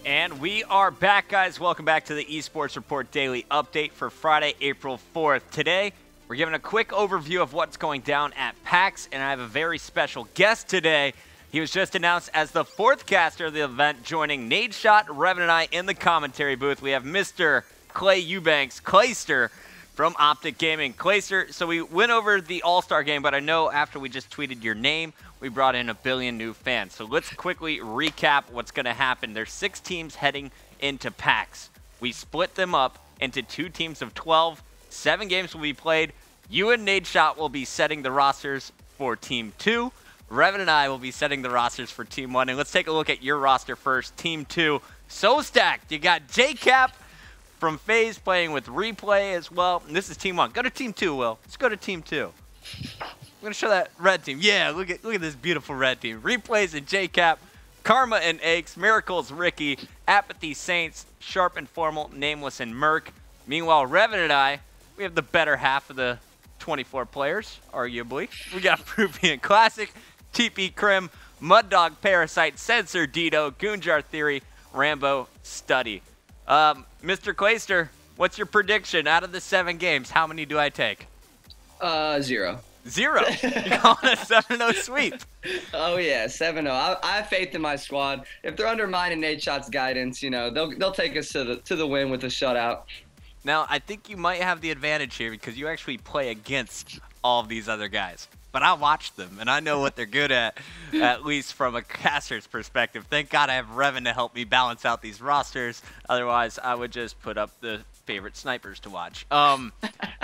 And we are back, guys. Welcome back to the eSports Report Daily Update for Friday, April 4th. Today, we're giving a quick overview of what's going down at PAX, and I have a very special guest today. He was just announced as the fourth caster of the event, joining Nadeshot, Revan, and I in the commentary booth. We have Mr. Clay Eubanks, Clayster, from Optic Gaming. Clayster, so we went over the All-Star game, but I know after we just tweeted your name, we brought in 1 billion new fans. So let's quickly recap what's going to happen. There's 6 teams heading into PAX. We split them up into 2 teams of 12. 7 games will be played. You and Nadeshot will be setting the rosters for Team 2. Revan and I will be setting the rosters for Team 1. And let's take a look at your roster first. Team 2, so stacked. You got JCap from FaZe playing with Replay as well. And this is Team 1. Go to Team 2, Will. Let's go to Team 2. I'm going to show that red team. Yeah, look at this beautiful red team. Replays and JCap, Karma and Aches, Miracles, Ricky, Apathy, Saints, Sharp and Formal, Nameless, and Merc. Meanwhile, Revan and I, we have the better half of the 24 players, arguably. We got Peruvian Classic, TP Crim, Mud Dog, Parasite, Censor, Dido, Goonjar Theory, Rambo, Study. Mr. Clayster, what's your prediction? Out of the 7 games, how many do I take? 0. 0. You're calling a 7-0 sweep. Oh yeah, 7-0. I have faith in my squad. If they're under mine and Nadeshot's guidance, you know, they'll take us to the win with a shutout. Now, I think you might have the advantage here because you actually play against all of these other guys. But I watch them, and I know what they're good at least from a caster's perspective. Thank God I have Revan to help me balance out these rosters. Otherwise, I would just put up the favorite snipers to watch.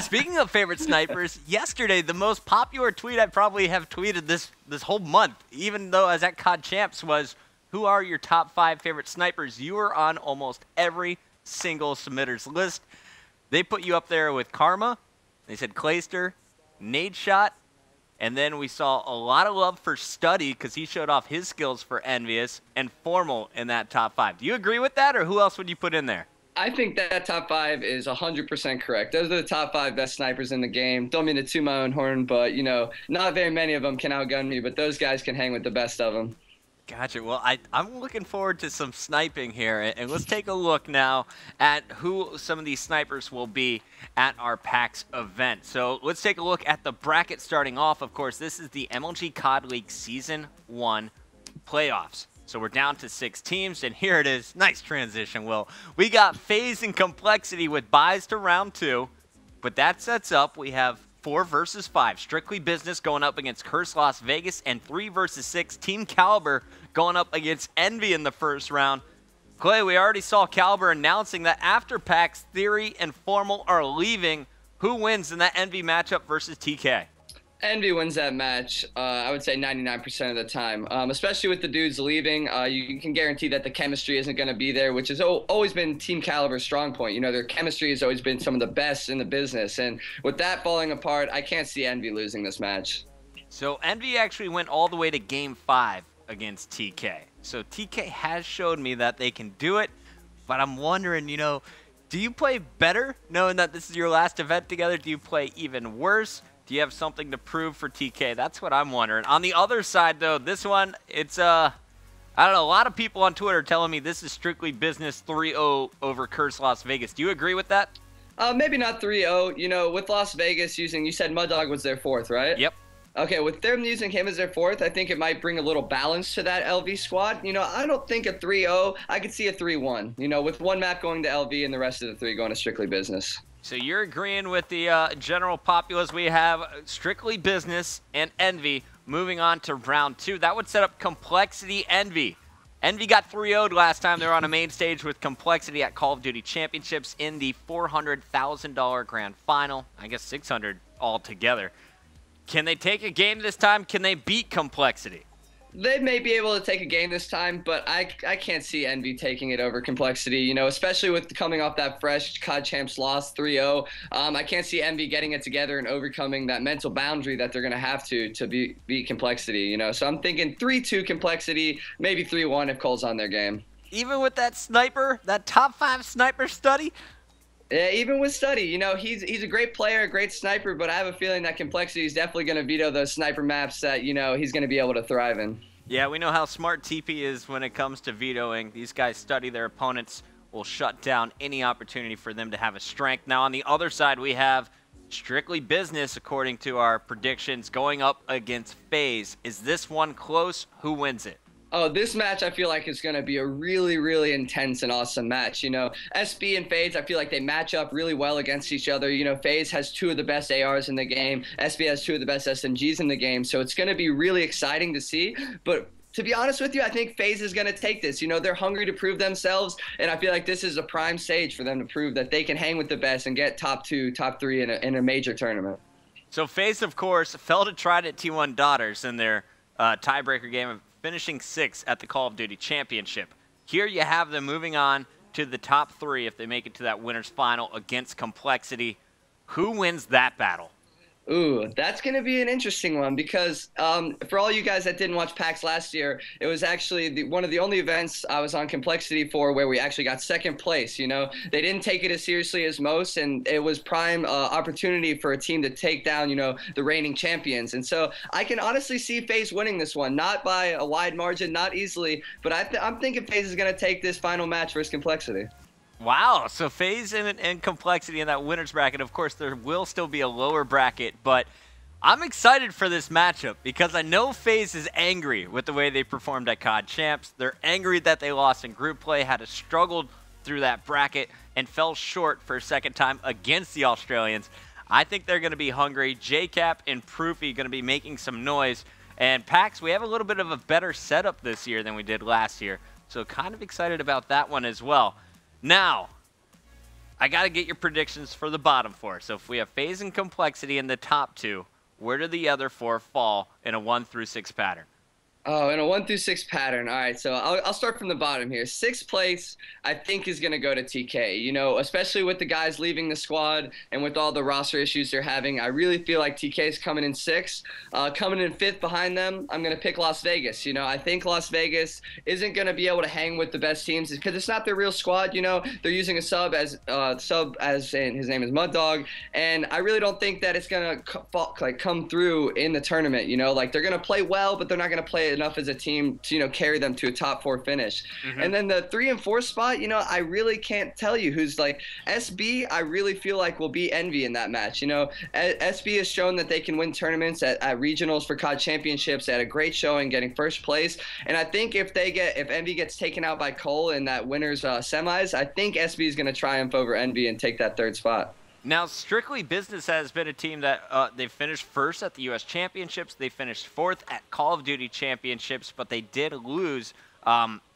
Speaking of favorite snipers, yesterday, the most popular tweet I probably have tweeted this whole month, even though I was at COD Champs, was, who are your top 5 favorite snipers? You were on almost every single submitter's list. They put you up there with Karma. They said Clayster, Nadeshot, and then we saw a lot of love for Study because he showed off his skills for Envious, and Formal in that top 5. Do you agree with that, or who else would you put in there? I think that top 5 is 100% correct. Those are the top 5 best snipers in the game. Don't mean to toot my own horn, but, you know, not very many of them can outgun me, but those guys can hang with the best of them. Gotcha. Well, I'm looking forward to some sniping here, and let's take a look now at who some of these snipers will be at our PAX event. So let's take a look at the bracket starting off. Of course, this is the MLG COD League Season 1 playoffs. So we're down to 6 teams, and here it is. Nice transition, Will. We got FaZe and Complexity with buys to round 2, but that sets up, we have 4 versus 5. Strictly Business going up against Curse Las Vegas, and 3 versus 6. Team Caliber going up against Envy in the first round. Clay, we already saw Caliber announcing that after PAX, Theory and Formal are leaving. Who wins in that Envy matchup versus TK? Envy wins that match, I would say 99% of the time, especially with the dudes leaving. You can guarantee that the chemistry isn't going to be there, which has always been Team Caliber's strong point. You know, their chemistry has always been some of the best in the business. And with that falling apart, I can't see Envy losing this match. So Envy actually went all the way to Game 5 against TK. So TK has showed me that they can do it, but I'm wondering, you know, do you play better knowing that this is your last event together? Do you play even worse? Do you have something to prove for TK? That's what I'm wondering. On the other side, though, this one, it's, I don't know, a lot of people on Twitter are telling me this is Strictly Business 3-0 over Curse Las Vegas. Do you agree with that? Maybe not 3-0. You know, with Las Vegas you said Mud Dog was their 4th, right? Yep. Okay, with them using him as their 4th, I think it might bring a little balance to that LV squad. You know, I don't think a 3-0. I could see a 3-1, you know, with one map going to LV and the rest of the 3 going to Strictly Business. So you're agreeing with the general populace. We have Strictly Business and Envy moving on to round 2. That would set up Complexity Envy. Envy got 3-0'd last time they were on a main stage with Complexity at Call of Duty Championships in the $400,000 grand final. I guess 600 altogether. Can they take a game this time? Can they beat Complexity? They may be able to take a game this time, but I can't see Envy taking it over Complexity, you know, especially with coming off that fresh COD Champs loss 3-0. I can't see Envy getting it together and overcoming that mental boundary that they're going to have to beat Complexity, you know. So I'm thinking 3-2 Complexity, maybe 3-1 if Cole's on their game. Even with that sniper, that top 5 sniper Study? Yeah, even with Study, you know, he's a great player, a great sniper, but I have a feeling that Complexity is definitely going to veto those sniper maps that, you know, he's going to be able to thrive in. Yeah, we know how smart TP is when it comes to vetoing. These guys study their opponents, will shut down any opportunity for them to have a strength. Now, on the other side, we have Strictly Business, according to our predictions, going up against FaZe. Is this one close? Who wins it? Oh, this match I feel like is going to be a really, really intense and awesome match. You know, SB and FaZe, I feel like they match up really well against each other. You know, FaZe has two of the best ARs in the game. SB has two of the best SMGs in the game. So it's going to be really exciting to see. But to be honest with you, I think FaZe is going to take this. You know, they're hungry to prove themselves, and I feel like this is a prime stage for them to prove that they can hang with the best and get top 2, top 3 in a major tournament. So FaZe, of course, fell to Trident T1 Daughters in their tiebreaker game, finishing 6th at the Call of Duty Championship. Here you have them moving on to the top 3 if they make it to that winner's final against Complexity. Who wins that battle? Ooh, that's going to be an interesting one because for all you guys that didn't watch PAX last year, it was actually one of the only events I was on Complexity for where we actually got 2nd place. You know, they didn't take it as seriously as most, and it was prime opportunity for a team to take down, you know, the reigning champions. And so I can honestly see FaZe winning this one, not by a wide margin, not easily, but I'm thinking FaZe is going to take this final match versus Complexity. Wow, so FaZe and Complexity in that winner's bracket. Of course, there will still be a lower bracket, but I'm excited for this matchup because I know FaZe is angry with the way they performed at COD Champs. They're angry that they lost in group play, had to struggle through that bracket, and fell short for a 2nd time against the Australians. I think they're going to be hungry. JCap and Proofy going to be making some noise. And Pax, we have a little bit of a better setup this year than we did last year, so kind of excited about that one as well. Now, I got to get your predictions for the bottom 4. So if we have FaZe and Complexity in the top 2, where do the other 4 fall in a 1 through 6 pattern? Oh, in a 1 through 6 pattern. All right, so I'll start from the bottom here. 6th place, I think, is going to go to TK. You know, especially with the guys leaving the squad and with all the roster issues they're having, I really feel like TK is coming in 6th. Coming in 5th behind them, I'm going to pick Las Vegas. You know, I think Las Vegas isn't going to be able to hang with the best teams because it's not their real squad. You know, they're using a sub as in his name is Mud Dog, and I really don't think that it's going to come through in the tournament. You know, like they're going to play well, but they're not going to play enough as a team to, you know, carry them to a top 4 finish. And then the 3 and 4 spot, you know, I really can't tell you who's like SB. I really feel like will be Envy in that match. You know, SB has shown that they can win tournaments at regionals for COD championships. They had a great showing, getting 1st place. And I think if Envy gets taken out by Cole in that winners semis, I think SB is going to triumph over Envy and take that 3rd spot. Now, Strictly Business has been a team that they finished 1st at the U.S. Championships. They finished 4th at Call of Duty Championships, but they did lose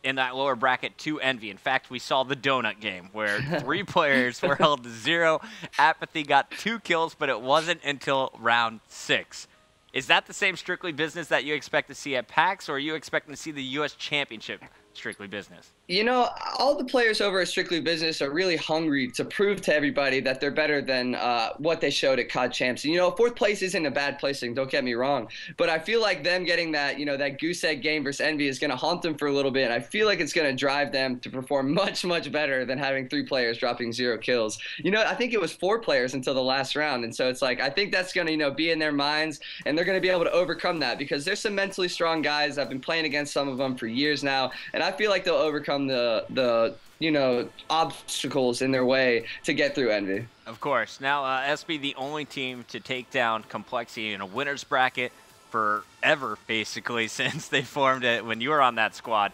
in that lower bracket to Envy. In fact, we saw the donut game where 3 players were held to 0. Apathy got 2 kills, but it wasn't until round 6. Is that the same Strictly Business that you expect to see at PAX, or are you expecting to see the U.S. Championship Strictly Business? You know, all the players over at Strictly Business are really hungry to prove to everybody that they're better than what they showed at COD Champs. And, you know, 4th place isn't a bad placing, don't get me wrong. But I feel like them getting that, you know, that goose egg game versus Envy is going to haunt them for a little bit. And I feel like it's going to drive them to perform much, much better than having 3 players dropping 0 kills. You know, I think it was 4 players until the last round. And so it's like, I think that's going to, you know, be in their minds. And they're going to be able to overcome that because there's some mentally strong guys. I've been playing against some of them for years now. And I feel like they'll overcome the you know, obstacles in their way to get through Envy. Of course. Now, SB, the only team to take down Complexity in a winner's bracket forever, basically, since they formed it when you were on that squad.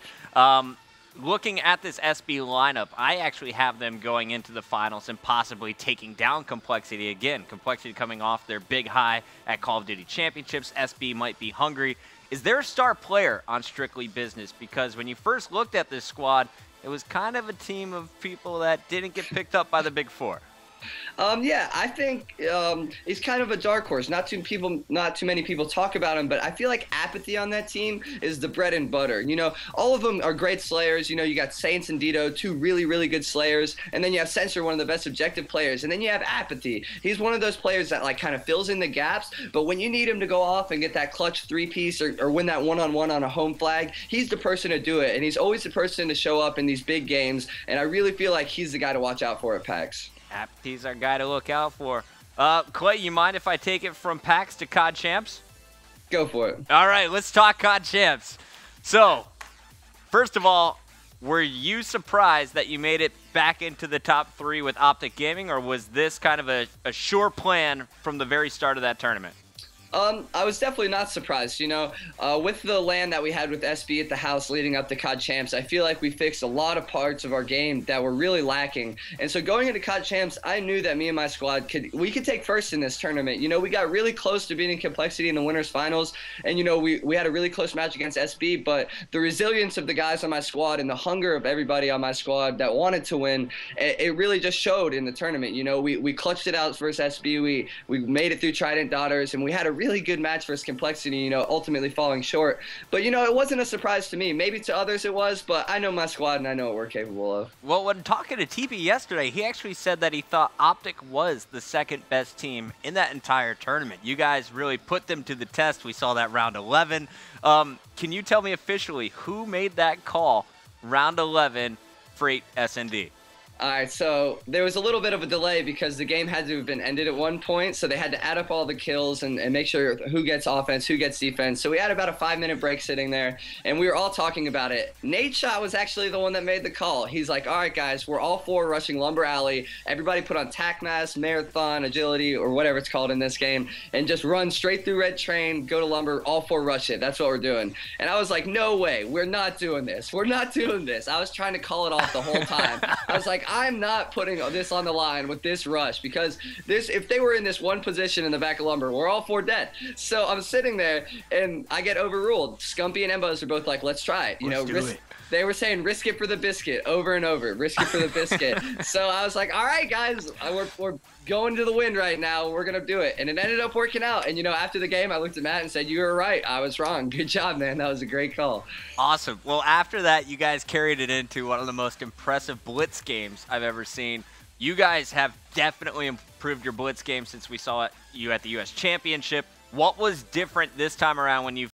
Looking at this SB lineup, I actually have them going into the finals and possibly taking down Complexity again. Complexity coming off their big high at Call of Duty Championships. SB might be hungry. Is there a star player on Strictly Business? Because when you first looked at this squad, it was kind of a team of people that didn't get picked up by the Big 4. Yeah, I think he's kind of a dark horse. Not too many people talk about him, but I feel like Apathy on that team is the bread and butter. You know, all of them are great slayers. You know, you got Saints and Dito, 2 really, really good slayers, and then you have Censor, one of the best objective players, and then you have Apathy. He's one of those players that like kind of fills in the gaps, but when you need him to go off and get that clutch 3-piece or win that one-on-one on a home flag, he's the person to do it, and he's always the person to show up in these big games, and I really feel like he's the guy to watch out for at PAX. Apathy's our guy to look out for. Clay, you mind if I take it from PAX to COD Champs? Go for it. All right, let's talk COD Champs. So, first of all, were you surprised that you made it back into the top 3 with Optic Gaming, or was this kind of a sure plan from the very start of that tournament? I was definitely not surprised. With the LAN that we had with SB at the house leading up to COD Champs, I feel like we fixed a lot of parts of our game that were really lacking. And so going into COD Champs, I knew that me and my squad could take first in this tournament. We got really close to beating Complexity in the winners finals, and we had a really close match against SB. But the resilience of the guys on my squad and the hunger of everybody on my squad that wanted to win, it really just showed in the tournament. We clutched it out versus SB. We made it through Trident Daughters, and we had a really good match versus Complexity, ultimately falling short. But, it wasn't a surprise to me. Maybe to others it was, but I know my squad and I know what we're capable of. Well, when talking to TP yesterday, he actually said that he thought Optic was the second best team in that entire tournament. You guys really put them to the test. We saw that round 11. Can you tell me officially who made that call, round 11, Freight SND? All right, so there was a little bit of a delay because the game had to have been ended at one point, so they had to add up all the kills and make sure who gets offense, who gets defense. So we had about a 5-minute break sitting there, and we were all talking about it. Nadeshot was actually the one that made the call. He's like, all right, guys, we're all 4 rushing Lumber Alley. Everybody put on tac mask, marathon, agility, or whatever it's called in this game, and just run straight through Red Train, go to Lumber, all 4 rush it. That's what we're doing. And I was like, no way, we're not doing this. We're not doing this. I was trying to call it off the whole time. I was like, I'm not putting this on the line with this rush, because if they were in this one position in the back of Lumber, we're all 4 dead. So I'm sitting there and I get overruled. Scumpy and Embos are both like, let's try it. Let's do it. They were saying risk it for the biscuit over and over, risk it for the biscuit. So I was like, all right, guys, we're going to the win right now. We're going to do it. And it ended up working out. And, after the game, I looked at Matt and said, you were right. I was wrong. Good job, man. That was a great call. Awesome. Well, after that, you guys carried it into one of the most impressive Blitz games I've ever seen. You guys have definitely improved your Blitz game since we saw you at the U.S. Championship. What was different this time around when you